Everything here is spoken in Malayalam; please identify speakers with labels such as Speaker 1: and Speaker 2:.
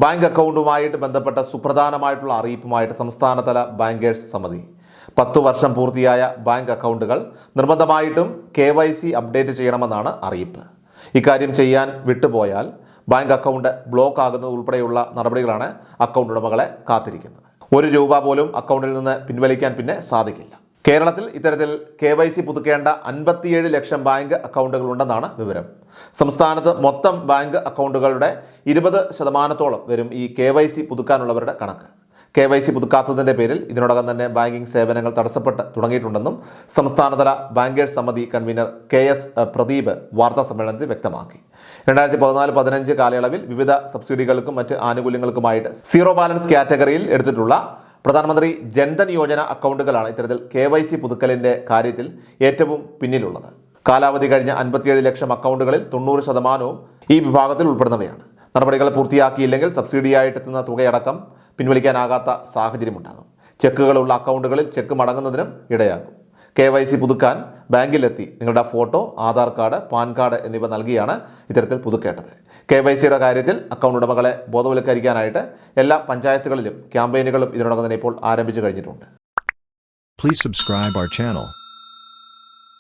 Speaker 1: ബാങ്ക് അക്കൗണ്ടുമായിട്ട് ബന്ധപ്പെട്ട സുപ്രധാനമായിട്ടുള്ള അറിയിപ്പുമായിട്ട് സംസ്ഥാനതല ബാങ്കേഴ്സ് സമിതി 10 വർഷം പൂർത്തിയായ ബാങ്ക് അക്കൗണ്ടുകൾ നിർബന്ധമായിട്ടും KYC അപ്ഡേറ്റ് ചെയ്യണമെന്നാണ് അറിയിപ്പ്. ഇക്കാര്യം ചെയ്യാൻ വിട്ടുപോയാൽ ബാങ്ക് അക്കൗണ്ട് ബ്ലോക്ക് ആകുന്നത് ഉൾപ്പെടെയുള്ള നടപടികളാണ് അക്കൗണ്ട് ഉടമകളെ കാത്തിരിക്കുന്നത്. ₹1 പോലും അക്കൗണ്ടിൽ നിന്ന് പിൻവലിക്കാൻ പിന്നെ സാധിക്കില്ല. കേരളത്തിൽ ഇത്തരത്തിൽ KYC പുതുക്കേണ്ട 57 ലക്ഷം ബാങ്ക് അക്കൗണ്ടുകൾ ഉണ്ടെന്നാണ് വിവരം. സംസ്ഥാനത്ത് മൊത്തം ബാങ്ക് അക്കൗണ്ടുകളുടെ 20% വരും ഈ KYC പുതുക്കാനുള്ളവരുടെ കണക്ക്. KYC പുതുക്കാത്തതിൻ്റെ പേരിൽ ഇതിനോടകം തന്നെ ബാങ്കിംഗ് സേവനങ്ങൾ തടസ്സപ്പെട്ട് തുടങ്ങിയിട്ടുണ്ടെന്നും സംസ്ഥാനതല ബാങ്കേഴ്സ് സമിതി കൺവീനർ KS പ്രദീപ് വാർത്താ സമ്മേളനത്തിൽ വ്യക്തമാക്കി. 2014-15 കാലയളവിൽ വിവിധ സബ്സിഡികൾക്കും മറ്റ് ആനുകൂല്യങ്ങൾക്കുമായിട്ട് സീറോ ബാലൻസ് കാറ്റഗറിയിൽ എടുത്തിട്ടുള്ള പ്രധാനമന്ത്രി ജൻധൻ യോജന അക്കൗണ്ടുകളാണ് ഇത്തരത്തിൽ KYC പുതുക്കലിൻ്റെ കാര്യത്തിൽ ഏറ്റവും പിന്നിലുള്ളത്. കാലാവധി കഴിഞ്ഞ 57 ലക്ഷം അക്കൗണ്ടുകളിൽ 90% ഈ വിഭാഗത്തിൽ ഉൾപ്പെടുന്നവയാണ്. നടപടികൾ പൂർത്തിയാക്കിയില്ലെങ്കിൽ സബ്സിഡിയായിട്ടെത്തുന്ന തുകയടക്കം പിൻവലിക്കാനാകാത്ത സാഹചര്യമുണ്ടാകും. ചെക്കുകളുള്ള അക്കൗണ്ടുകളിൽ ചെക്ക് മടങ്ങുന്നതിനും ഇടയാകും. KYC പുതുക്കാൻ ബാങ്കിലെത്തി നിങ്ങളുടെ photo, Aadhaar card, pan card എന്നിവ നൽകിയാണ് ഇത്തരത്തിൽ പുതുക്കേണ്ടത്. KYCയുടെ കാര്യത്തിൽ അക്കൗണ്ട് ഉടമകളെ ബോധവൽക്കരിക്കാനായിട്ട് എല്ലാ പഞ്ചായത്തുകളിലും ക്യാമ്പയിനുകളും ഇതിനോടകം തന്നെ ഇപ്പോൾ ആരംഭിച്ചു കഴിഞ്ഞിട്ടുണ്ട്.
Speaker 2: Please subscribe our channel.